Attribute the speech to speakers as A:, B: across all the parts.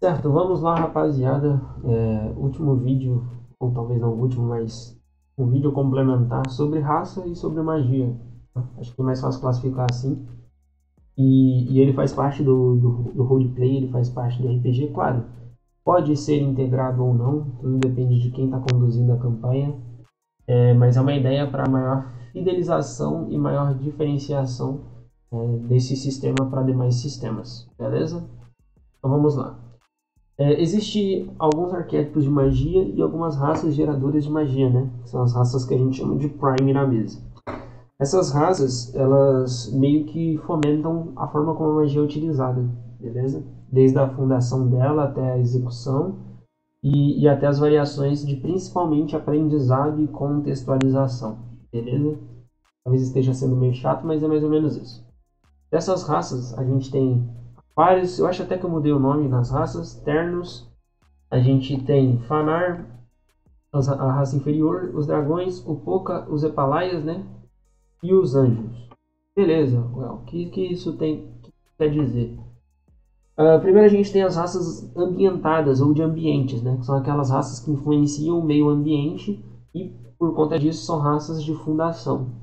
A: Certo, vamos lá, rapaziada. Último vídeo, ou talvez não o último, mas um vídeo complementar sobre raça e sobre magia. Acho que é mais fácil classificar assim. E ele faz parte do roleplay, ele faz parte do RPG, claro. Pode ser integrado ou não, tudo depende de quem está conduzindo a campanha. Mas é uma ideia para maior fidelização e maior diferenciação desse sistema para demais sistemas, beleza? Então vamos lá. Existem alguns arquétipos de magia e algumas raças geradoras de magia, né? São as raças que a gente chama de Prime na mesa. Essas raças, elas meio que fomentam a forma como a magia é utilizada, beleza? Desde a fundação dela até a execução e até as variações de principalmente aprendizado e contextualização, beleza? Talvez esteja sendo meio chato, mas é mais ou menos isso. Dessas raças, a gente tem vários, eu acho até que eu mudei o nome nas raças, Ternos, a gente tem Fanar, a raça inferior, os dragões, o Poca, os Epalaias, né? E os anjos. Beleza, o que isso quer dizer? Primeiro a gente tem as raças ambientadas ou de ambientes, né? Que são aquelas raças que influenciam o meio ambiente e por conta disso são raças de fundação.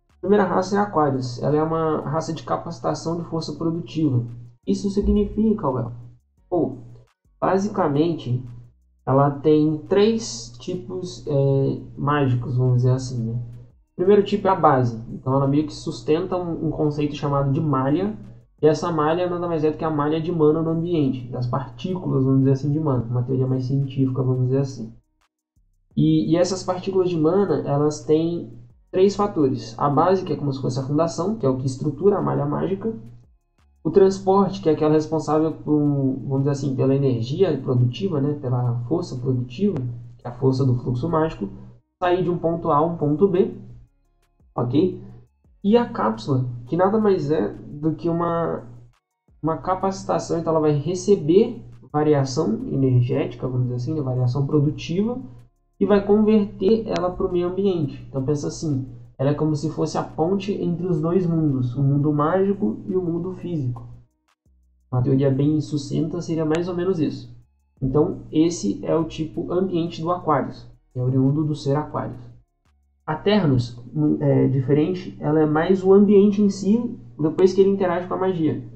A: A primeira raça é Aquarius, ela é uma raça de capacitação de força produtiva. Isso significa, basicamente, ela tem três tipos mágicos, vamos dizer assim, né? O primeiro tipo é a base, então ela meio que sustenta um conceito chamado de malha, e essa malha nada mais é do que a malha de mana no ambiente, das partículas, vamos dizer assim, de mana, uma teoria mais científica, vamos dizer assim. E essas partículas de mana, elas têm três fatores. A base, que é como se fosse a fundação, que é o que estrutura a malha mágica. O transporte, que é aquela responsável por, vamos dizer assim, pela energia produtiva, né? Pela força produtiva, que é a força do fluxo mágico, sair de um ponto A a um ponto B, ok? E a cápsula, que nada mais é do que uma capacitação, então ela vai receber variação energética, vamos dizer assim, né? Variação produtiva, e vai converter ela para o meio ambiente. Então pensa assim, ela é como se fosse a ponte entre os dois mundos, o mundo mágico e o mundo físico. Uma teoria bem sucinta seria mais ou menos isso. Então esse é o tipo ambiente do Aquarius, que é oriundo do ser Aquarius. A Ternos é diferente, ela é mais o ambiente em si, depois que ele interage com a magia.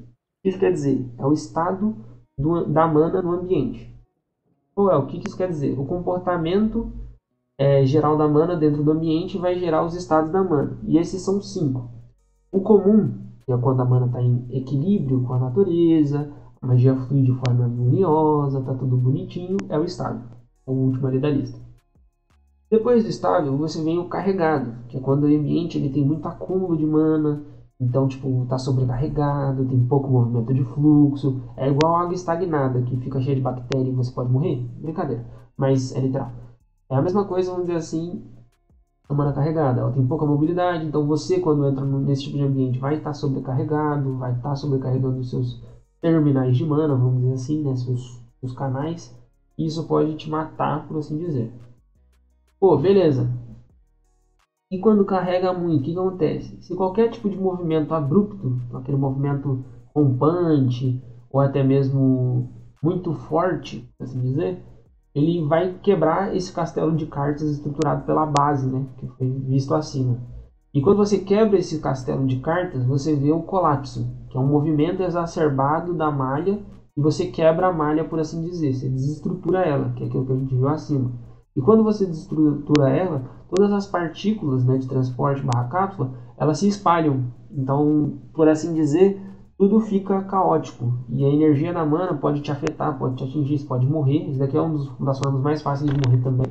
A: Isso quer dizer, é o estado da mana no ambiente. O que isso quer dizer? O comportamento geral da mana dentro do ambiente vai gerar os estados da mana. E esses são 5. O comum, que é quando a mana está em equilíbrio com a natureza, a magia flui de forma harmoniosa, está tudo bonitinho, é o estável, o último ali da lista. Depois do estável, você vem o carregado, que é quando o ambiente ele tem muito acúmulo de mana, então tipo, está sobrecarregado, tem pouco movimento de fluxo, é igual água estagnada, que fica cheia de bactéria e você pode morrer. Brincadeira, mas é literal. É a mesma coisa, vamos dizer assim, a mana carregada. Ela tem pouca mobilidade, então você, quando entra nesse tipo de ambiente, vai estar sobrecarregado, vai estar sobrecarregando os seus terminais de mana, vamos dizer assim, né, seus canais, e isso pode te matar, por assim dizer. Beleza. E quando carrega muito, o que acontece? Se qualquer tipo de movimento abrupto, aquele movimento rompante, ou até mesmo muito forte, por assim dizer, ele vai quebrar esse castelo de cartas estruturado pela base, né, que foi visto acima. E quando você quebra esse castelo de cartas, você vê o colapso, que é um movimento exacerbado da malha, e você quebra a malha, por assim dizer, você desestrutura ela, que é aquilo que a gente viu acima. E quando você desestrutura ela, todas as partículas, né, de transporte barra cápsula, elas se espalham. Então, por assim dizer, tudo fica caótico. E a energia da mana pode te afetar, pode te atingir, você pode morrer. Isso daqui é uma das formas mais fáceis de morrer também.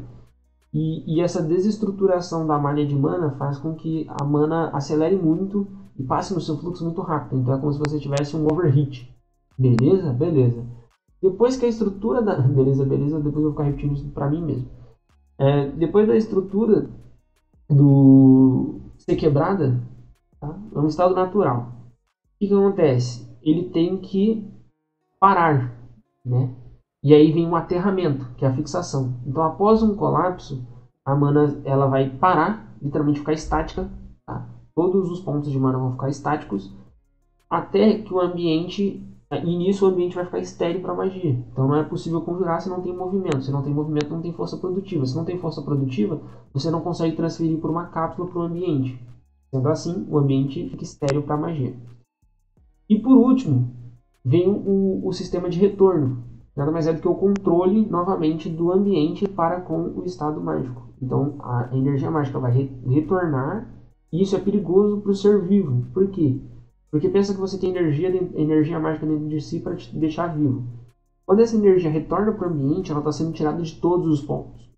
A: E essa desestruturação da malha de mana faz com que a mana acelere muito e passe no seu fluxo muito rápido. Então é como se você tivesse um overheat. Beleza? Beleza. Depois que a estrutura da... Beleza, beleza. Depois eu vou ficar repetindo isso pra mim mesmo. Depois da estrutura do ser quebrada, tá? É um estado natural. O que acontece? Ele tem que parar, né? E aí vem um aterramento, que é a fixação. Então, após um colapso, a mana ela vai parar, literalmente ficar estática. Tá? Todos os pontos de mana vão ficar estáticos, até que o ambiente E nisso o ambiente vai ficar estéril para magia. Então não é possível conjurar se não tem movimento. Se não tem movimento, não tem força produtiva. Se não tem força produtiva, você não consegue transferir por uma cápsula para o ambiente. Sendo assim, o ambiente fica estéril para magia. E por último, vem o sistema de retorno. Nada mais é do que o controle, novamente, do ambiente para com o estado mágico. Então, a energia mágica vai retornar, e isso é perigoso para o ser vivo. Por quê? Porque pensa que você tem energia mágica dentro de si para te deixar vivo. Quando essa energia retorna para o ambiente, ela está sendo tirada de todos os pontos.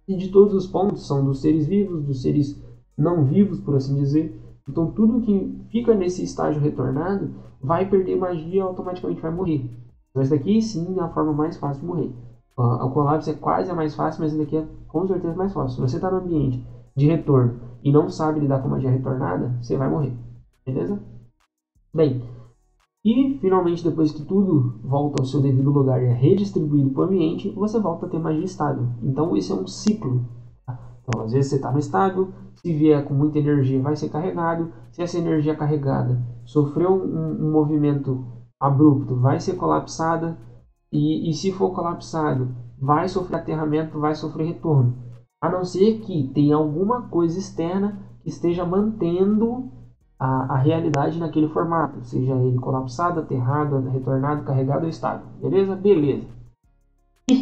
A: E de todos os pontos são dos seres vivos, dos seres não vivos, por assim dizer. Então, tudo que fica nesse estágio retornado vai perder magia e automaticamente vai morrer. Mas daqui sim é a forma mais fácil de morrer. O colapso é quase a mais fácil, mas daqui é com certeza mais fácil. Se você está no ambiente de retorno e não sabe lidar com magia retornada, você vai morrer. Beleza? Bem, e finalmente depois que tudo volta ao seu devido lugar e é redistribuído para o ambiente, você volta a ter magia estável. Então esse é um ciclo. Então às vezes você está no estável, se vier com muita energia vai ser carregado. Se essa energia carregada sofreu um movimento abrupto, vai ser colapsada. E se for colapsado, vai sofrer aterramento, vai sofrer retorno. A não ser que tenha alguma coisa externa que esteja mantendo a realidade naquele formato. Seja ele colapsado, aterrado, retornado, carregado ou estável. Beleza? Beleza. Eu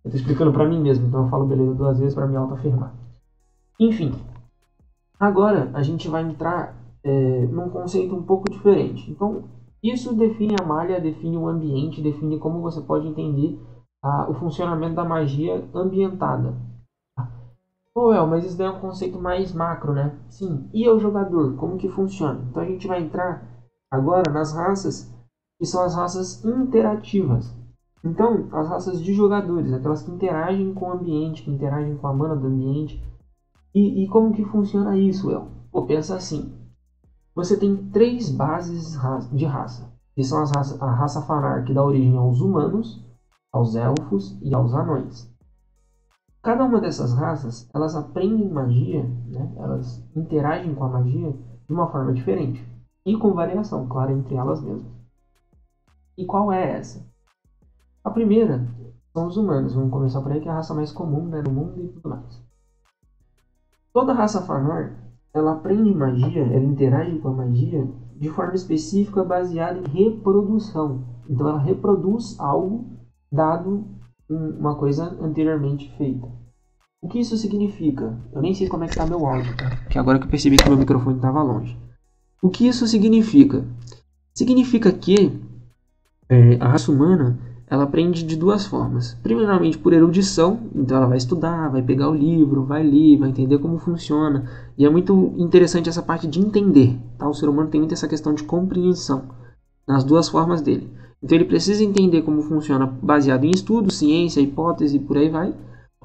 A: estou explicando para mim mesmo, então eu falo beleza 2 vezes para me autoafirmar. Enfim. Agora a gente vai entrar num conceito um pouco diferente. Então, isso define a malha, define o ambiente, define como você pode entender o funcionamento da magia ambientada. Pô, mas isso daí é um conceito mais macro, né? Sim. E o jogador? Como que funciona? Então a gente vai entrar agora nas raças que são as raças interativas. Então, as raças de jogadores, aquelas que interagem com o ambiente, que interagem com a mana do ambiente. E como que funciona isso, El? Pô, pensa assim. Você tem 3 bases de raça, que são a raça Fanar, que dá origem aos humanos, aos elfos e aos anões. Cada uma dessas raças, elas aprendem magia, né? Elas interagem com a magia de uma forma diferente. E com variação, claro, entre elas mesmas. E qual é essa? A primeira são os humanos. Vamos começar por aí, que é a raça mais comum, né, no mundo e tudo mais. Toda raça Fanar, ela aprende magia, ela interage com a magia de forma específica baseada em reprodução. Então ela reproduz algo dado uma coisa anteriormente feita. O que isso significa? Eu nem sei como é que está meu áudio, tá? Porque agora que eu percebi que meu microfone estava longe. O que isso significa? Significa que a raça humana, ela aprende de 2 formas. Primeiramente por erudição, então ela vai estudar, vai pegar o livro, vai ler, vai entender como funciona. E é muito interessante essa parte de entender, tá? O ser humano tem muito essa questão de compreensão nas 2 formas dele. Então ele precisa entender como funciona baseado em estudo, ciência, hipótese e por aí vai.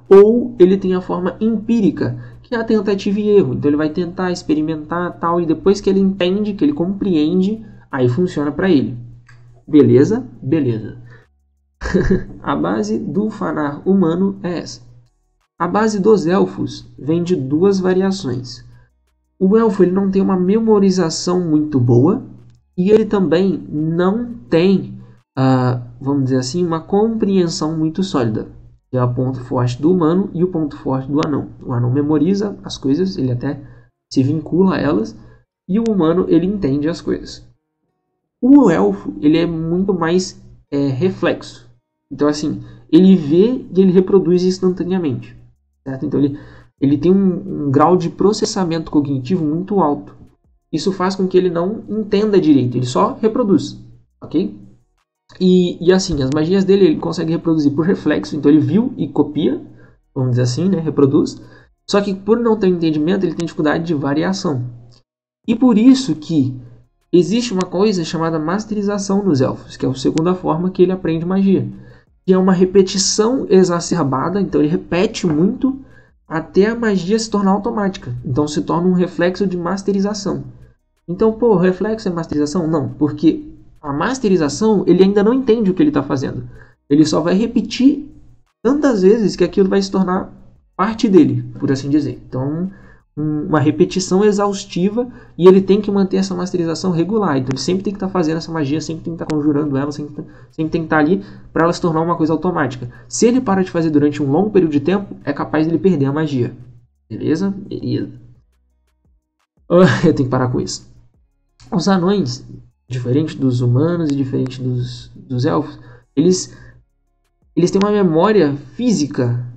A: Ou ele tem a forma empírica, que é a tentativa e erro. Então ele vai tentar experimentar tal, e depois que ele entende, que ele compreende, aí funciona para ele. Beleza? Beleza. A base do Fanar humano é essa. A base dos elfos vem de 2 variações. O elfo ele não tem uma memorização muito boa, e ele também não tem, vamos dizer assim, uma compreensão muito sólida. Que é o ponto forte do humano e o ponto forte do anão. O anão memoriza as coisas, ele até se vincula a elas, e o humano ele entende as coisas. O elfo ele é muito mais reflexo. Então assim, ele vê e ele reproduz instantaneamente. Certo? Então ele tem um grau de processamento cognitivo muito alto. Isso faz com que ele não entenda direito, ele só reproduz. Ok? E assim, as magias dele ele consegue reproduzir por reflexo, então ele viu e copia, vamos dizer assim, né, reproduz. Só que por não ter entendimento, ele tem dificuldade de variação. E por isso que existe uma coisa chamada masterização nos elfos, que é a segunda forma que ele aprende magia. Que é uma repetição exacerbada, então ele repete muito até a magia se tornar automática. Então se torna um reflexo de masterização. Então, pô, reflexo é masterização? Não, porque a masterização, ele ainda não entende o que ele está fazendo. Ele só vai repetir tantas vezes que aquilo vai se tornar parte dele, por assim dizer. Então, uma repetição exaustiva e ele tem que manter essa masterização regular. Então ele sempre tem que estar fazendo essa magia, sempre tem que estar conjurando ela, sempre tem que estar ali para ela se tornar uma coisa automática. Se ele para de fazer durante um longo período de tempo, é capaz de ele perder a magia. Beleza? Beleza. Eu tenho que parar com isso. Os anões, diferente dos humanos e diferente dos elfos, eles têm uma memória física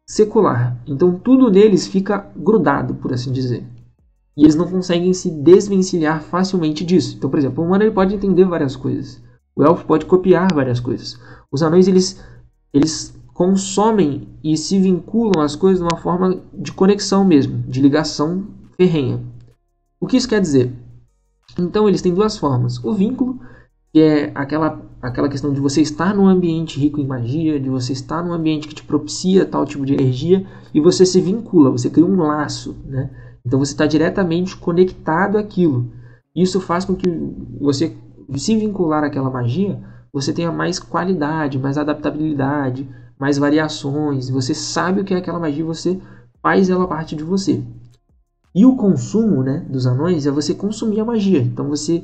A: secular. Então tudo neles fica grudado, por assim dizer. E eles não conseguem se desvencilhar facilmente disso. Então, por exemplo, o humano ele pode entender várias coisas. O elfo pode copiar várias coisas. Os anões eles consomem e se vinculam às coisas de uma forma de conexão mesmo, de ligação ferrenha. O que isso quer dizer? Então eles têm duas formas. O vínculo, que é aquela questão de você estar num ambiente rico em magia, de você estar num ambiente que te propicia tal tipo de energia, e você se vincula, você cria um laço, né? Então você está diretamente conectado àquilo. Isso faz com que você se vincular àquela magia, você tenha mais qualidade, mais adaptabilidade, mais variações, você sabe o que é aquela magia, você faz ela parte de você. E o consumo, né, dos anões é você consumir a magia. Então você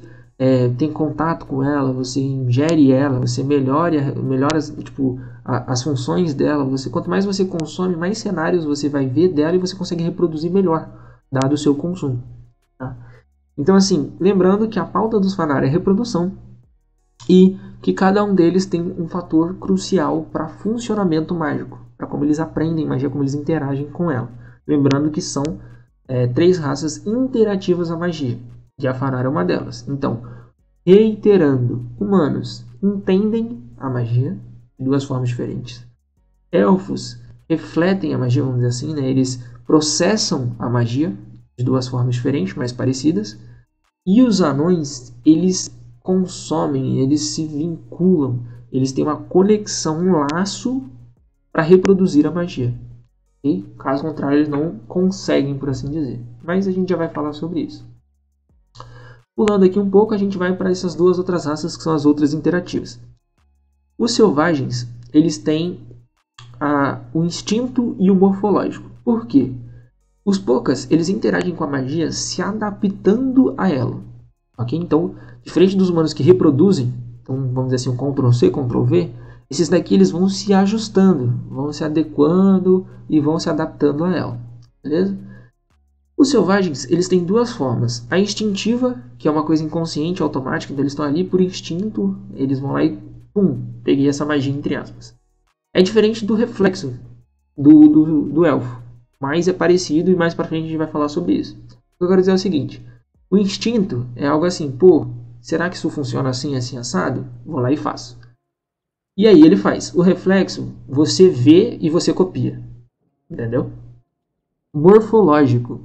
A: tem contato com ela, você ingere ela, você melhora tipo, as funções dela. Quanto mais você consome, mais cenários você vai ver dela e você consegue reproduzir melhor, dado o seu consumo. Tá? Então, assim, lembrando que a pauta dos Fanar é reprodução e que cada um deles tem um fator crucial para funcionamento mágico, para como eles aprendem magia, como eles interagem com ela. Lembrando que são 3 raças interativas à magia. E a Fanar é uma delas. Então, reiterando, humanos entendem a magia de 2 formas diferentes. Elfos refletem a magia, vamos dizer assim, né? Eles processam a magia de 2 formas diferentes, mas parecidas. E os anões, eles consomem, eles se vinculam, eles têm uma conexão, um laço para reproduzir a magia. E, caso contrário, eles não conseguem, por assim dizer. Mas a gente já vai falar sobre isso. Pulando aqui um pouco, a gente vai para essas 2 outras raças que são as outras interativas. Os selvagens, eles têm o instinto e o morfológico. Por quê? Os Pocas, eles interagem com a magia se adaptando a ela. Ok? Então, diferente dos humanos que reproduzem, então vamos dizer assim, um Ctrl+C, Ctrl+V, esses daqui eles vão se ajustando, vão se adequando e vão se adaptando a ela. Beleza? Os selvagens, eles têm 2 formas. A instintiva, que é uma coisa inconsciente, automática, então eles estão ali por instinto, eles vão lá e pum, peguei essa magia entre aspas. É diferente do reflexo do elfo, mas é parecido e mais pra frente a gente vai falar sobre isso. O que eu quero dizer é o seguinte, o instinto é algo assim, pô, será que isso funciona assim, assim, assado? Vou lá e faço. E aí ele faz. O reflexo, você vê e você copia. Entendeu? Morfológico.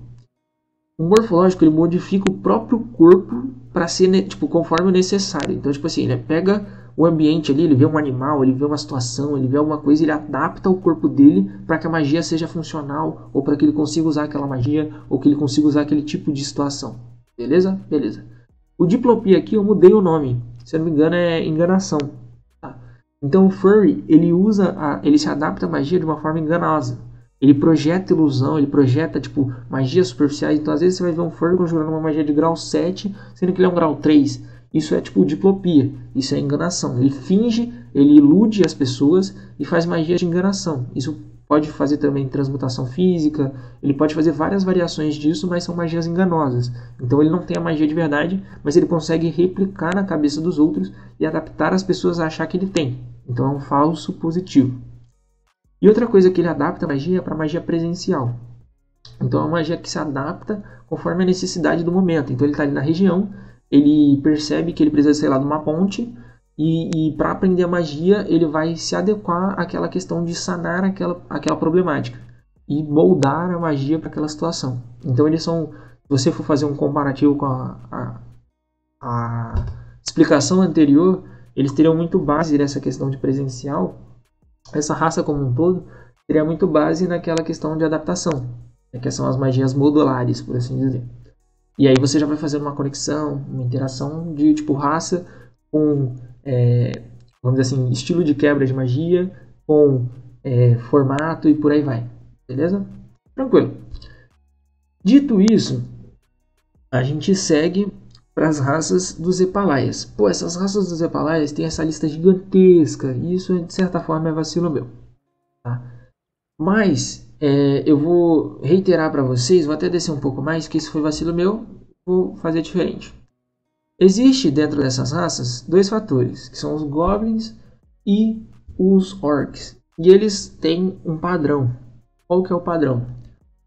A: O morfológico, ele modifica o próprio corpo para ser, tipo, conforme o necessário. Então, tipo assim, ele pega o ambiente ali, ele vê um animal, ele vê uma situação, ele vê alguma coisa, ele adapta o corpo dele para que a magia seja funcional, ou para que ele consiga usar aquela magia, ou que ele consiga usar aquele tipo de situação. Beleza? Beleza. O diplopia aqui, eu mudei o nome. Se eu não me engano, é enganação. Tá? Então, o Furry, ele se adapta à magia de uma forma enganosa. Ele projeta ilusão, ele projeta, tipo, magias superficiais. Então, às vezes, você vai ver um Furry conjurando uma magia de grau 7, sendo que ele é um grau 3. Isso é, tipo, diplopia. Isso é enganação. Ele finge, ele ilude as pessoas e faz magia de enganação. Isso pode fazer também transmutação física. Ele pode fazer várias variações disso, mas são magias enganosas. Então, ele não tem a magia de verdade, mas ele consegue replicar na cabeça dos outros e adaptar as pessoas a achar que ele tem. Então, é um falso positivo. E outra coisa que ele adapta a magia é para magia presencial. Então é uma magia que se adapta conforme a necessidade do momento. Então ele está ali na região, ele percebe que ele precisa, sei lá, de uma ponte, e para aprender a magia ele vai se adequar àquela questão de sanar aquela problemática e moldar a magia para aquela situação. Então eles são, se você for fazer um comparativo com a explicação anterior, eles teriam muito base nessa questão de presencial. Essa raça como um todo teria muito base naquela questão de adaptação, que são as magias modulares, por assim dizer. E aí você já vai fazendo uma conexão, uma interação de tipo raça com, vamos dizer assim, estilo de quebra de magia, com formato e por aí vai. Beleza? Tranquilo. Dito isso, a gente segue para as raças dos Hepalaias. Pô, essas raças dos Hepalaias têm essa lista gigantesca, e isso de certa forma é vacilo meu. Tá? Mas eu vou reiterar para vocês, vou até descer um pouco mais, que isso foi vacilo meu, vou fazer diferente. Existe dentro dessas raças dois fatores, que são os Goblins e os Orcs. E eles têm um padrão. Qual que é o padrão?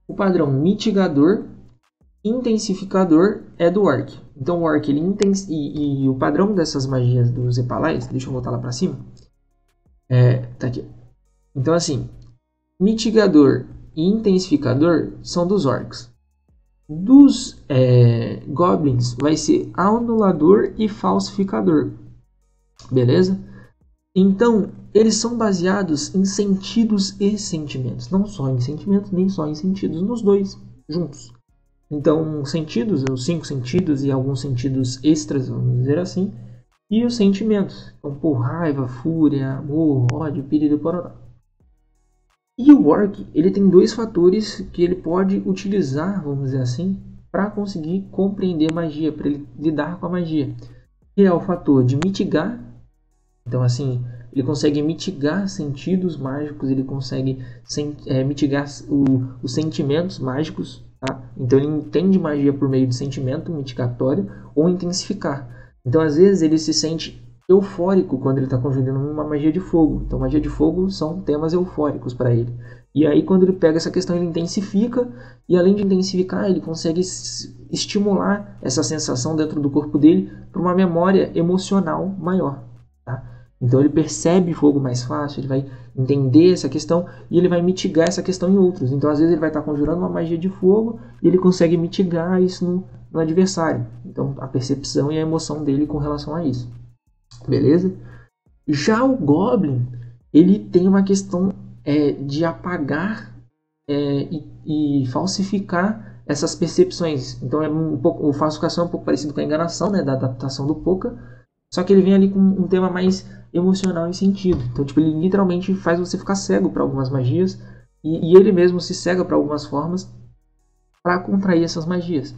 A: O padrão mitigador, intensificador é do Orc. Então o Orc ele e o padrão dessas magias dos Hepalais, deixa eu voltar lá para cima. Tá aqui. Então assim, mitigador e intensificador são dos Orcs. Dos Goblins vai ser anulador e falsificador. Beleza? Então, eles são baseados em sentidos e sentimentos. Não só em sentimentos, nem só em sentidos, nos dois juntos. Então, sentidos, os 5 sentidos e alguns sentidos extras, vamos dizer assim. E os sentimentos. Então, por raiva, fúria, amor, ódio, piriri, pororó. E o Orc, ele tem dois fatores que ele pode utilizar, vamos dizer assim, para conseguir compreender magia, para ele lidar com a magia. Que é o fator de mitigar. Então, assim, ele consegue mitigar sentidos mágicos, ele consegue mitigar os sentimentos mágicos. Tá? Então, ele entende magia por meio de sentimento mitigatório ou intensificar. Então, às vezes, ele se sente eufórico quando ele está conjurando uma magia de fogo. Então, magia de fogo são temas eufóricos para ele. E aí, quando ele pega essa questão, ele intensifica. E além de intensificar, ele consegue estimular essa sensação dentro do corpo dele para uma memória emocional maior. Tá? Então, ele percebe fogo mais fácil, ele vai entender essa questão e ele vai mitigar essa questão em outros. Então, às vezes, ele vai estar conjurando uma magia de fogo e ele consegue mitigar isso no adversário. Então, a percepção e a emoção dele com relação a isso. Beleza? Já o Goblin, ele tem uma questão de apagar e falsificar essas percepções. Então, o falsificação é um pouco parecido com a enganação, né, da adaptação do Poca, só que ele vem ali com um tema mais emocional e sentido. Então, tipo, ele literalmente faz você ficar cego para algumas magias e ele mesmo se cega para algumas formas para contrair essas magias.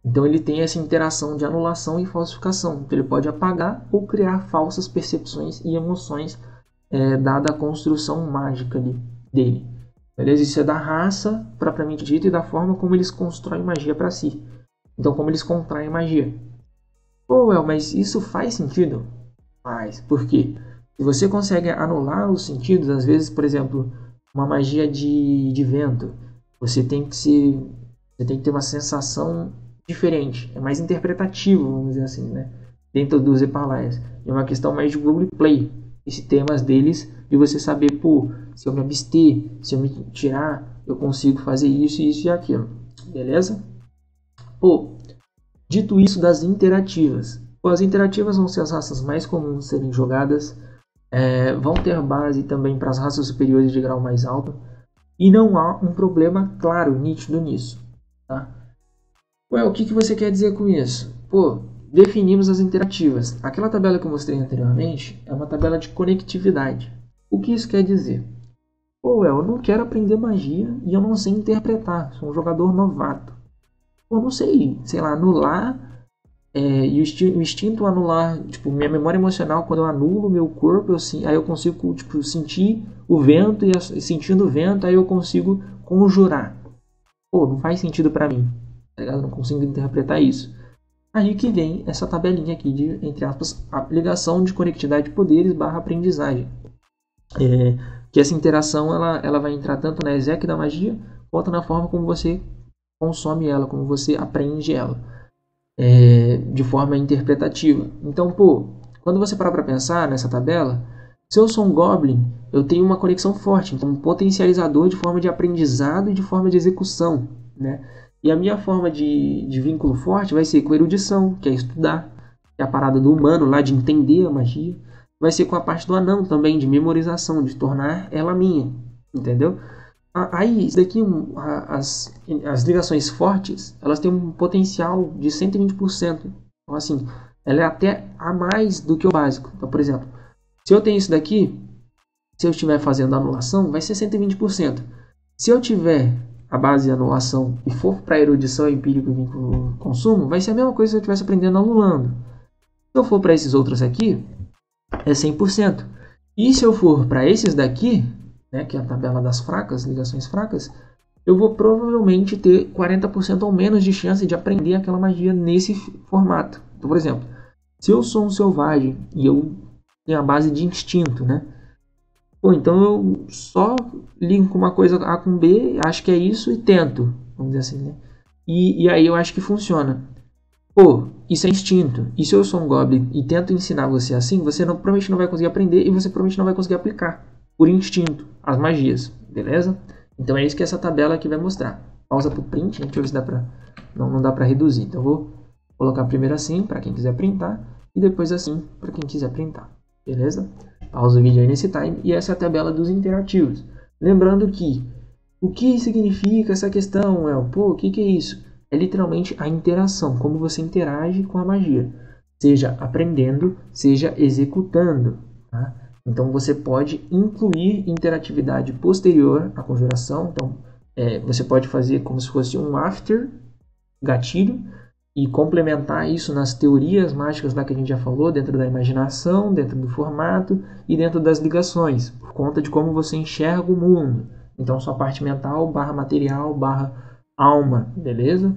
A: Então ele tem essa interação de anulação e falsificação. Então, ele pode apagar ou criar falsas percepções e emoções dada a construção mágica dele. Beleza? Isso é da raça propriamente dita e da forma como eles constroem magia para si. Então como eles contraem magia. Pô, mas isso faz sentido? Faz. Por quê? Se você consegue anular os sentidos, às vezes, por exemplo, uma magia de vento, você tem que ter uma sensação diferente, é mais interpretativo, vamos dizer assim, né? Dentro dos Hepalaias. É uma questão mais de roleplay. Esses temas deles, de você saber, pô, se eu me abster, se eu me tirar, eu consigo fazer isso, isso e aquilo. Beleza? Pô, dito isso das interativas. Pô, as interativas vão ser as raças mais comuns de serem jogadas. Vão ter base também para as raças superiores de grau mais alto. E não há um problema claro, nítido nisso. Tá? Ué, o que você quer dizer com isso? Pô, definimos as interativas. Aquela tabela que eu mostrei anteriormente é uma tabela de conectividade. O que isso quer dizer? Pô, eu não quero aprender magia e eu não sei interpretar. Sou um jogador novato. Pô, eu não sei lá, anular e o instinto anular, tipo, minha memória emocional, quando eu anulo meu corpo, aí eu consigo, tipo, sentir o vento e sentindo o vento, aí eu consigo conjurar. Pô, não faz sentido pra mim. Tá ligado? Não consigo interpretar isso. Aí que vem essa tabelinha aqui de, entre aspas, ligação de conectividade de poderes / aprendizagem. Que essa interação ela vai entrar tanto na exec da magia, quanto na forma como você consome ela, como você aprende ela. De forma interpretativa. Então, pô, quando você parar para pensar nessa tabela, se eu sou um Goblin, eu tenho uma conexão forte, então um potencializador de forma de aprendizado e de forma de execução, né? E a minha forma de vínculo forte vai ser com erudição, que é estudar, que é a parada do humano lá de entender a magia. Vai ser com a parte do anão também, de memorização, de tornar ela minha, entendeu? Aí, isso daqui, as ligações fortes, elas têm um potencial de 120%. Então, assim, ela é até a mais do que o básico. Então, por exemplo, se eu tenho isso daqui, se eu estiver fazendo a anulação, vai ser 120%. Se eu tiver a base de anulação e for para erudição empírico e vínculo consumo, vai ser a mesma coisa se eu estivesse aprendendo anulando. Se eu for para esses outros aqui, é 100%. E se eu for para esses daqui, né, que é a tabela das fracas, ligações fracas, eu vou provavelmente ter 40% ou menos de chance de aprender aquela magia nesse formato. Então, por exemplo, se eu sou um selvagem e eu tenho a base de instinto, né? Pô, então eu só ligo com uma coisa A com B, acho que é isso e tento, vamos dizer assim, né? E aí eu acho que funciona. Pô, isso é instinto. E se eu sou um Goblin e tento ensinar você assim, você provavelmente não vai conseguir aprender e você provavelmente não vai conseguir aplicar, por instinto, as magias, beleza? Então é isso que essa tabela aqui vai mostrar. Pausa pro print, né? Deixa eu ver se dá pra... Não dá pra reduzir. Então eu vou colocar primeiro assim, para quem quiser printar, e depois assim, para quem quiser printar, beleza? Pausa o vídeo aí nesse time, e essa é a tabela dos interativos. Lembrando que, o que significa essa questão, El? Pô, o que é isso? É literalmente a interação, como você interage com a magia. Seja aprendendo, seja executando, tá? Então você pode incluir interatividade posterior à conjuração. Então você pode fazer como se fosse um after gatilho, e complementar isso nas teorias mágicas lá que a gente já falou, dentro da imaginação, dentro do formato e dentro das ligações, por conta de como você enxerga o mundo. Então, sua parte mental, barra material, barra alma, beleza?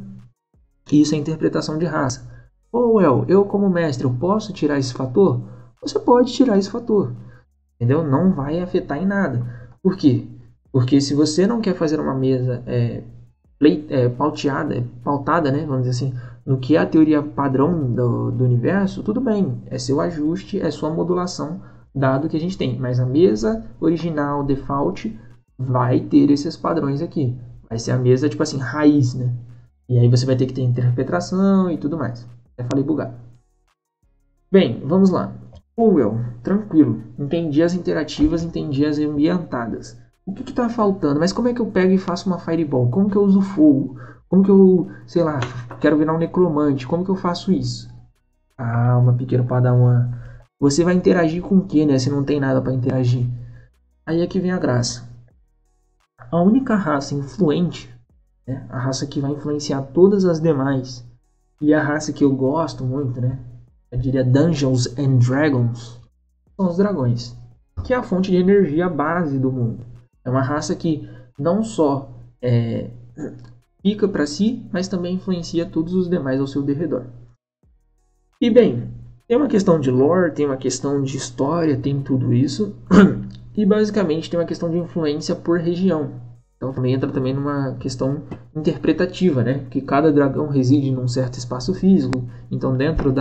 A: Isso é interpretação de raça. Ou eu como mestre, eu posso tirar esse fator? Você pode tirar esse fator, entendeu? Não vai afetar em nada. Por quê? Porque se você não quer fazer uma mesa pautada, né, vamos dizer assim, no que é a teoria padrão do universo, tudo bem, é seu ajuste, é sua modulação, dado que a gente tem. Mas a mesa original, default, vai ter esses padrões aqui. Vai ser a mesa, tipo assim, raiz, né? E aí você vai ter que ter interpretação e tudo mais. Até falei bugado. Bem, vamos lá. Tranquilo. Entendi as interativas, entendi as ambientadas. O que está faltando? Mas como é que eu pego e faço uma fireball? Como que eu uso fogo? Como que eu, sei lá, quero virar um necromante? Como que eu faço isso? Ah, uma pequena padawan. Você vai interagir com o que, né? Se não tem nada para interagir. Aí é que vem a graça. A única raça influente, né? A raça que vai influenciar todas as demais, e a raça que eu gosto muito, né? Eu diria Dungeons and Dragons, são os dragões, que é a fonte de energia base do mundo. É uma raça que não só fica para si, mas também influencia todos os demais ao seu derredor. E bem, tem uma questão de lore, tem uma questão de história, tem tudo isso. E basicamente tem uma questão de influência por região. Então também entra também numa questão interpretativa, né? Que cada dragão reside num certo espaço físico. Então dentro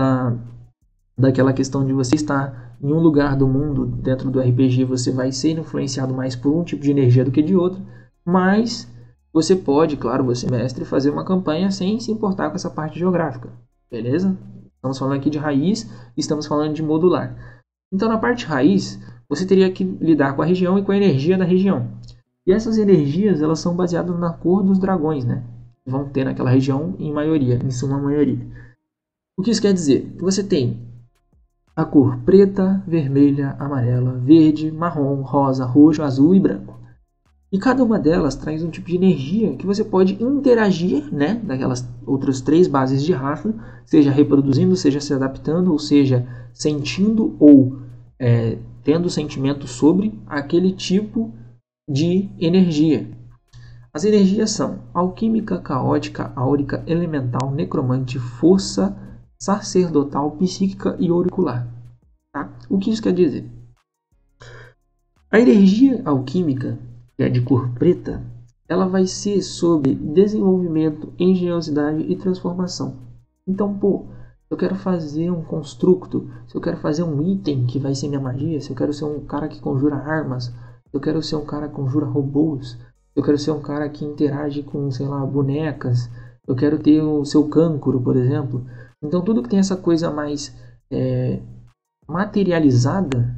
A: daquela questão de você estar em um lugar do mundo, dentro do RPG, você vai ser influenciado mais por um tipo de energia do que de outro. Mas você pode, claro, você mestre, fazer uma campanha sem se importar com essa parte geográfica. Beleza? Estamos falando aqui de raiz, estamos falando de modular. Então na parte raiz, você teria que lidar com a região e com a energia da região. E essas energias, elas são baseadas na cor dos dragões, né? Vão ter naquela região em maioria, em suma maioria. O que isso quer dizer? Você tem a cor preta, vermelha, amarela, verde, marrom, rosa, roxo, azul e branco. E cada uma delas traz um tipo de energia que você pode interagir, né? Daquelas outras 3 bases de raça, seja reproduzindo, seja se adaptando, ou seja, sentindo ou tendo sentimento sobre aquele tipo de energia. As energias são alquímica, caótica, áurica, elemental, necromante, força, sacerdotal, psíquica e auricular. Tá? O que isso quer dizer? A energia alquímica, que é de cor preta, ela vai ser sobre desenvolvimento, engenhosidade e transformação. Então, se eu quero fazer um construto, se eu quero fazer um item que vai ser minha magia, se eu quero ser um cara que conjura armas, se eu quero ser um cara que conjura robôs, se eu quero ser um cara que interage com, sei lá, bonecas, eu quero ter o seu cancro, por exemplo. Então, tudo que tem essa coisa mais materializada,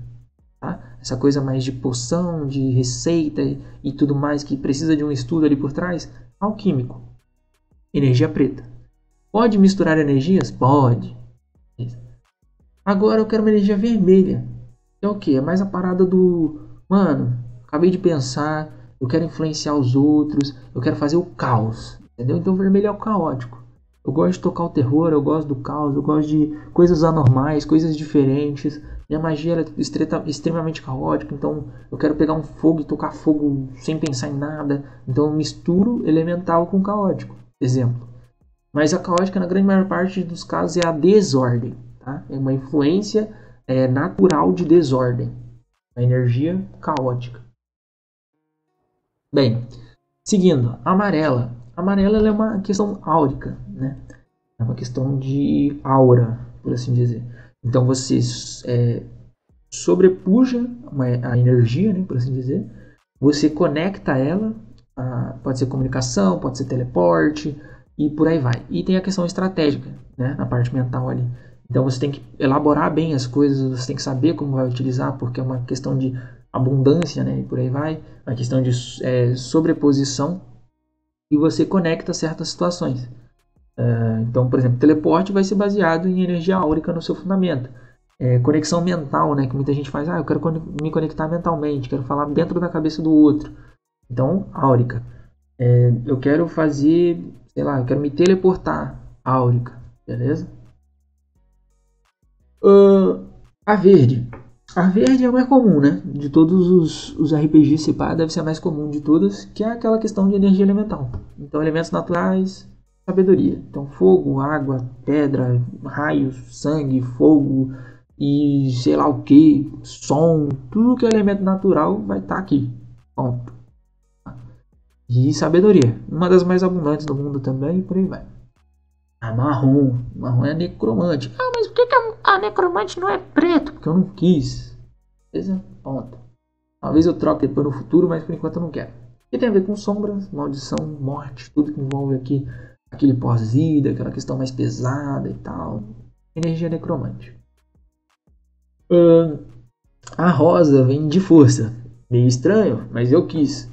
A: tá? Essa coisa mais de poção, de receita e tudo mais que precisa de um estudo ali por trás, alquímico. Energia preta. Pode misturar energias? Pode. Agora eu quero uma energia vermelha. É o que? É mais a parada do... Mano, acabei de pensar, eu quero influenciar os outros, eu quero fazer o caos, entendeu? Então o vermelho é o caótico. Eu gosto de tocar o terror, eu gosto do caos, eu gosto de coisas anormais, coisas diferentes. Minha magia é extremamente caótica, então eu quero pegar um fogo e tocar fogo sem pensar em nada. Então eu misturo elemental com caótico, exemplo. Mas a caótica, na grande maior parte dos casos, é a desordem. Tá? É uma influência natural de desordem. A energia caótica. Bem, seguindo, amarela. Amarela ela é uma questão áurica, né? É uma questão de aura, por assim dizer. Então você sobrepuja a energia, né, por assim dizer. Você conecta ela, pode ser comunicação, pode ser teleporte e por aí vai. E tem a questão estratégica, né, na parte mental ali. Então você tem que elaborar bem as coisas, você tem que saber como vai utilizar, porque é uma questão de abundância, né, e por aí vai. Uma questão de sobreposição e você conecta certas situações. Então, por exemplo, teleporte vai ser baseado em energia áurica no seu fundamento. Conexão mental, né, que muita gente faz, eu quero me conectar mentalmente, quero falar dentro da cabeça do outro. Então, áurica. Eu quero fazer, sei lá, eu quero me teleportar, áurica, beleza? A verde. A verde é a mais comum, né? De todos os RPGs, se pá, deve ser a mais comum de todas, que é aquela questão de energia elemental. Então, elementos naturais, sabedoria. Então, fogo, água, pedra, raios, sangue, fogo e sei lá o que, som, tudo que é elemento natural vai estar aqui. Ponto. E sabedoria. Uma das mais abundantes do mundo também, e por aí vai. Marrom. Marrom é necromante. Mas por que a necromante não é preto? Porque eu não quis. Beleza? Ponto. Talvez eu troque depois no futuro, mas por enquanto eu não quero. E tem a ver com sombras, maldição, morte, tudo que envolve aqui aquele pós-vida, aquela questão mais pesada e tal. Energia necromante. A rosa vem de força. Meio estranho, mas eu quis.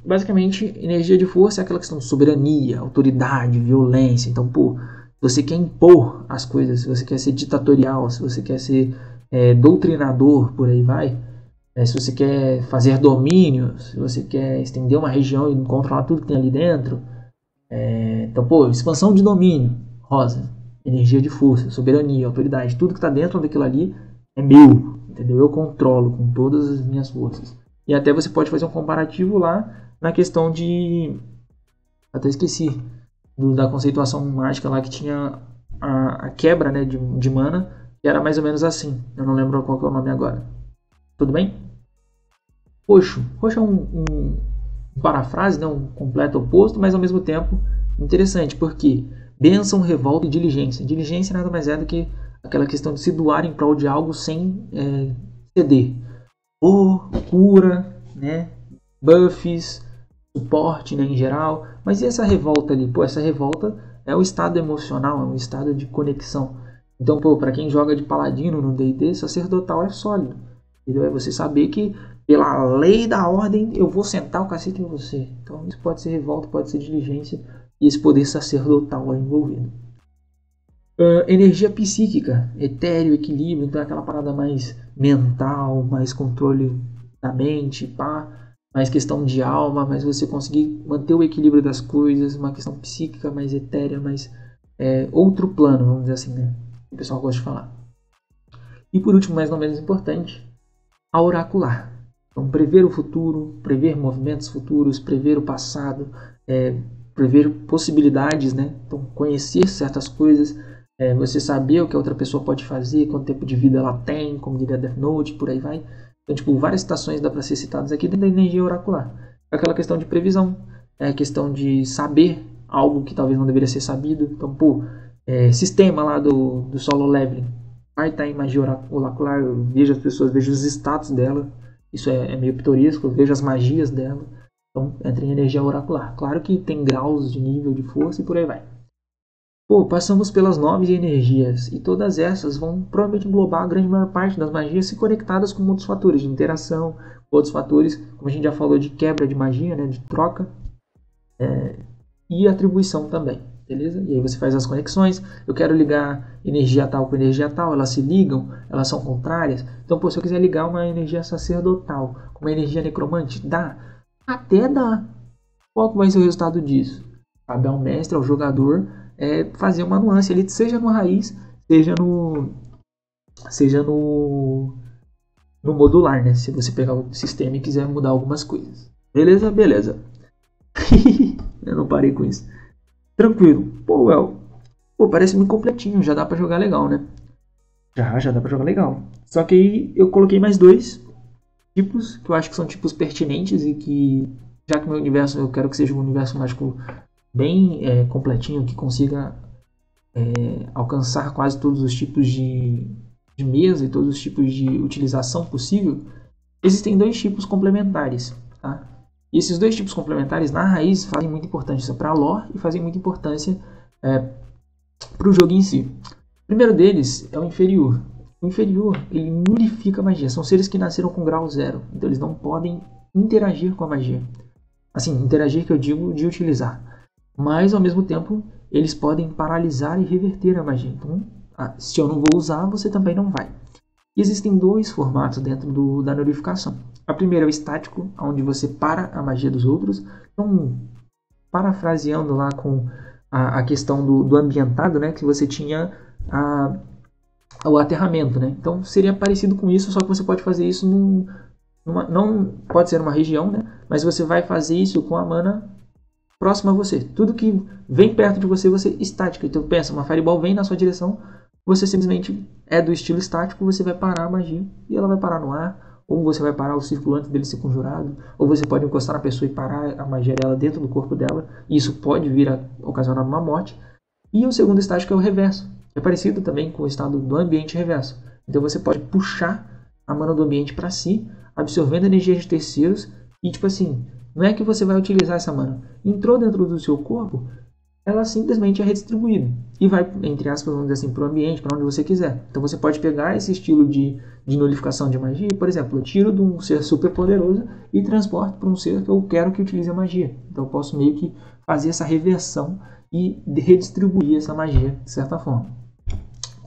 A: Basicamente, energia de força é aquela questão de soberania, autoridade, violência. Então, se você quer impor as coisas, se você quer ser ditatorial, se você quer ser doutrinador, por aí vai, se você quer fazer domínio, se você quer estender uma região e controlar tudo que tem ali dentro, então, expansão de domínio, rosa, energia de força, soberania, autoridade, tudo que está dentro daquilo ali é meu, entendeu? Eu controlo com todas as minhas forças. E até você pode fazer um comparativo lá na questão de... Até esqueci da conceituação mágica lá que tinha a quebra, né, de mana, que era mais ou menos assim. Eu não lembro qual que é o nome agora. Tudo bem? Roxo. Roxo é um parafrase, né, um completo oposto, mas ao mesmo tempo interessante, porque bênção, revolta e diligência. Diligência nada mais é do que aquela questão de se doar em prol de algo sem ceder. Cura, né, buffs, suporte, né, em geral. Mas e essa revolta ali? Essa revolta é o estado emocional, é um estado de conexão. Então, para quem joga de paladino no D&D, sacerdotal é sólido. Entendeu? É você saber que pela lei da ordem eu vou sentar o cacete em você. Então isso pode ser revolta, pode ser diligência e esse poder sacerdotal aí envolvido. Energia psíquica, etéreo, equilíbrio, então é aquela parada mais mental, mais controle da mente, mais questão de alma, mas você conseguir manter o equilíbrio das coisas, uma questão psíquica mais etérea, mais outro plano, vamos dizer assim, né? O pessoal gosta de falar. E por último, mas não menos importante, a oracular. Então, prever o futuro, prever movimentos futuros, prever o passado, prever possibilidades, né? Então, conhecer certas coisas, você saber o que a outra pessoa pode fazer, quanto tempo de vida ela tem, como diria Death Note, por aí vai. Então, várias citações dá para ser citadas aqui dentro da energia oracular. Aquela questão de previsão, a questão de saber algo que talvez não deveria ser sabido. Então, sistema lá do solo leveling. Vai estar em magia oracular, eu vejo as pessoas, vejo os status dela. Isso é meio pitoresco, eu vejo as magias dela. Então, entra em energia oracular. Claro que tem graus de nível de força e por aí vai. Passamos pelas 9 energias. E todas essas vão provavelmente englobar a grande maior parte das magias se conectadas com outros fatores de interação, outros fatores, como a gente já falou, de quebra de magia, né, de troca. E atribuição também. beleza? E aí você faz as conexões. Eu quero ligar energia tal com energia tal, elas se ligam, elas são contrárias. Então, pô, se eu quiser ligar uma energia sacerdotal com uma energia necromante, dá? Até dá. Qual que vai ser o resultado disso? Cabe ao mestre, ao jogador, fazer uma nuance ali, seja no raiz, seja no modular, né? Se você pegar o sistema e quiser mudar algumas coisas. Beleza? Beleza. Eu não parei com isso. Tranquilo. Pô, parece muito completinho. Já dá pra jogar legal, né? Já dá pra jogar legal. Só que aí eu coloquei mais 2 tipos, que eu acho que são tipos pertinentes e que, já que meu universo, eu quero que seja um universo mágico bem completinho, que consiga alcançar quase todos os tipos de mesa e todos os tipos de utilização possível. Existem 2 tipos complementares, tá? E esses 2 tipos complementares na raiz fazem muita importância para a lore e fazem muita importância para o jogo em si. O primeiro deles é o inferior. O inferior, ele nullifica a magia. São seres que nasceram com grau 0, então eles não podem interagir com a magia. Assim, interagir que eu digo de utilizar. Mas, ao mesmo tempo, eles podem paralisar e reverter a magia. Então, se eu não vou usar, você também não vai. E existem 2 formatos dentro da nullificação. A primeira é o estático, onde você para a magia dos outros. Então, parafraseando lá com a questão do ambientado, né, que você tinha o aterramento, né? Então, seria parecido com isso, só que você pode fazer isso não pode ser uma região, né? Mas você vai fazer isso com a mana próxima a você. Tudo que vem perto de você, você estática. Então, pensa, uma Fireball vem na sua direção, você simplesmente é do estilo estático, você vai parar a magia e ela vai parar no ar, ou você vai parar o círculo antes dele ser conjurado, ou você pode encostar na pessoa e parar a magia dela dentro do corpo dela, e isso pode vir a ocasionar uma morte. E o segundo estático é o reverso, que é parecido também com o estado do ambiente reverso. Então você pode puxar a mana do ambiente para si, absorvendo a energia de terceiros, e tipo assim, não é que você vai utilizar essa mana, entrou dentro do seu corpo, ela simplesmente é redistribuída e vai, entre aspas, vamos dizer assim, para o ambiente, para onde você quiser. Então você pode pegar esse estilo de nullificação de magia e, por exemplo, eu tiro de um ser super poderoso e transporto para um ser que eu quero que utilize a magia. Então eu posso meio que fazer essa reversão e redistribuir essa magia de certa forma.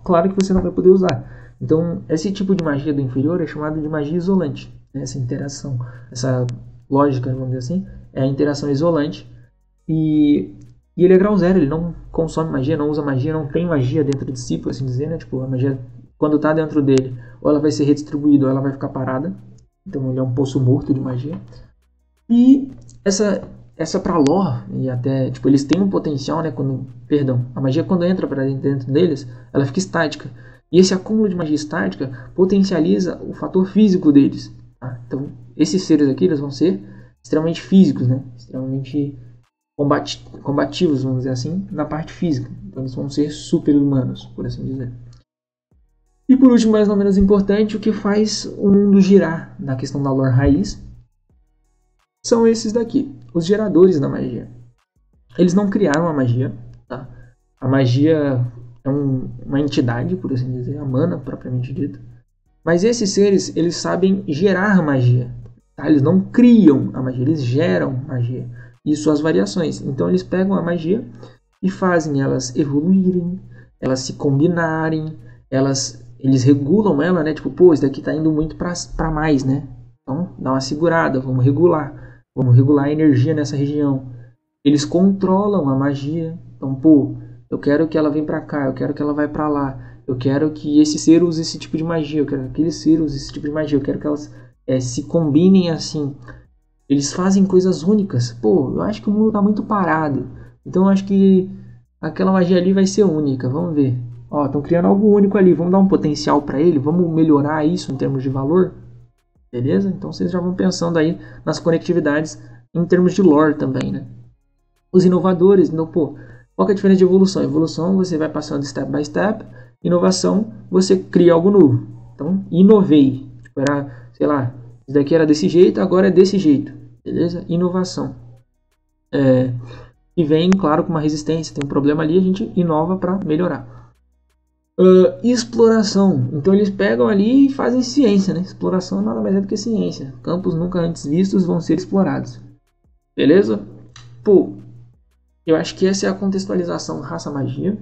A: Claro que você não vai poder usar. Então esse tipo de magia do inferior é chamado de magia isolante. Essa interação, essa lógica, vamos dizer assim, é a interação isolante. E ele é grau 0, ele não consome magia, não usa magia, não tem magia dentro de si, por assim dizer, né? Tipo, a magia, quando está dentro dele, ou ela vai ser redistribuída ou ela vai ficar parada. Então ele é um poço morto de magia. E essa pra lore, e até, tipo, eles têm um potencial, né? A magia quando entra para dentro deles, ela fica estática. E esse acúmulo de magia estática potencializa o fator físico deles. Tá? Então, esses seres aqui, eles vão ser extremamente físicos, né? Extremamente combativos, vamos dizer assim, na parte física. Então eles vão ser super-humanos, por assim dizer. E por último, mais ou menos importante, o que faz o mundo girar na questão da lore raiz são esses daqui, os geradores da magia. Eles não criaram a magia, tá? A magia é uma entidade, por assim dizer, a mana propriamente dita. Mas esses seres, eles sabem gerar magia, tá? Eles não criam a magia, eles geram magia e suas variações. Então eles pegam a magia e fazem elas evoluírem, elas se combinarem, eles regulam ela, né? Tipo, pô, isso daqui tá indo muito para mais, né? Então dá uma segurada, vamos regular a energia nessa região. Eles controlam a magia. Então, pô, eu quero que ela venha para cá, eu quero que ela vá para lá, eu quero que esse ser use esse tipo de magia, eu quero que aquele ser use esse tipo de magia, eu quero que elas se combinem assim. Eles fazem coisas únicas. Pô, eu acho que o mundo tá muito parado. Então eu acho que aquela magia ali vai ser única. Vamos ver. Ó, estão criando algo único ali. Vamos dar um potencial para ele. Vamos melhorar isso em termos de valor. Beleza? Então vocês já vão pensando aí nas conectividades em termos de lore também, né? Os inovadores. Então, pô, qual que é a diferença de evolução? Evolução, você vai passando step by step. Inovação, você cria algo novo. Então, inovei. Tipo, era, sei lá, isso daqui era desse jeito, agora é desse jeito. Beleza? Inovação. E vem, claro, com uma resistência. Tem um problema ali, a gente inova para melhorar. Exploração. Então eles pegam ali e fazem ciência, né? Exploração nada mais é do que ciência. Campos nunca antes vistos vão ser explorados. Beleza? Pô, Eu acho que essa é a contextualização raça-magia.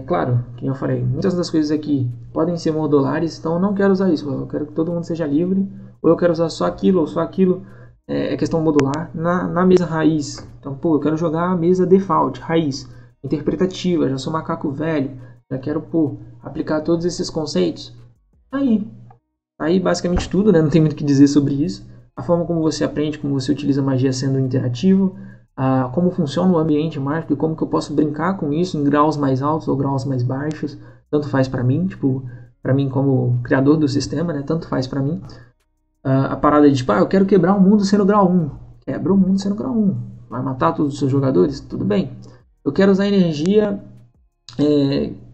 A: Claro, como eu falei, muitas das coisas aqui podem ser modulares, então eu não quero usar isso. Eu quero que todo mundo seja livre, ou eu quero usar só aquilo, ou só aquilo. É questão modular. Na mesa raiz, então, pô, eu quero jogar a mesa default, raiz, interpretativa, já sou macaco velho, já quero, pô, aplicar todos esses conceitos. Aí basicamente tudo, né? Não tem muito o que dizer sobre isso. A forma como você aprende, como você utiliza magia sendo interativo, como funciona o ambiente mágico e como que eu posso brincar com isso em graus mais altos ou graus mais baixos, tanto faz para mim, tipo, para mim como criador do sistema, né, tanto faz para mim. A parada de, tipo, eu quero quebrar o mundo sendo grau 1. Quebra o mundo sendo grau 1. Vai matar todos os seus jogadores? Tudo bem. Eu quero usar energia,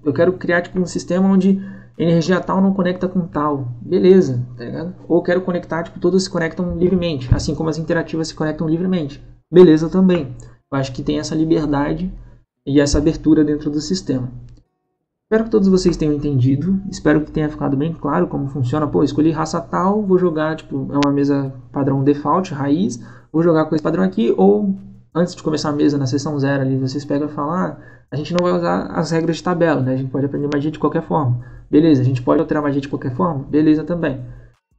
A: eu quero criar tipo um sistema onde energia tal não conecta com tal. Beleza, tá ligado? Ou quero conectar, tipo, todas se conectam livremente, assim como as interativas se conectam livremente. Beleza também. Eu acho que tem essa liberdade e essa abertura dentro do sistema. Espero que todos vocês tenham entendido. Espero que tenha ficado bem claro como funciona. Pô, escolhi raça tal, vou jogar, tipo, é uma mesa padrão default, raiz. Vou jogar com esse padrão aqui. Ou, antes de começar a mesa, na sessão 0 ali, vocês pegam e falam, a gente não vai usar as regras de tabela, né? A gente pode aprender magia de qualquer forma. Beleza, a gente pode alterar magia de qualquer forma? Beleza também.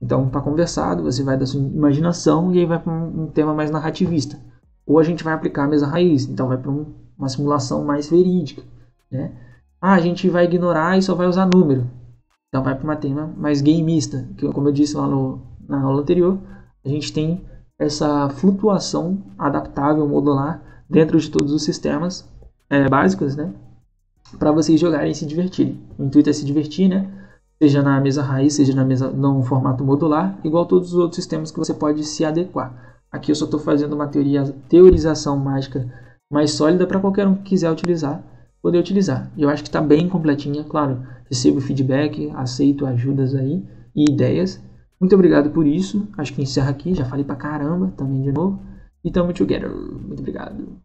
A: Então, tá conversado, você vai da sua imaginação e aí vai para um tema mais narrativista. Ou a gente vai aplicar a mesa raiz, então vai para uma simulação mais verídica, né? A gente vai ignorar e só vai usar número. Então vai para uma tema mais gameista, que como eu disse lá na aula anterior, a gente tem essa flutuação adaptável, modular, dentro de todos os sistemas básicos, né? Para vocês jogarem e se divertirem. O intuito é se divertir, né? Seja na mesa raiz, seja na mesa no formato modular, igual todos os outros sistemas que você pode se adequar. Aqui eu só estou fazendo uma teorização mágica mais sólida para qualquer um que quiser utilizar, poder utilizar. E eu acho que está bem completinha, claro. Recebo feedback, aceito ajudas aí e ideias. Muito obrigado por isso. Acho que encerra aqui, já falei pra caramba também de novo. E tamo together. Muito obrigado.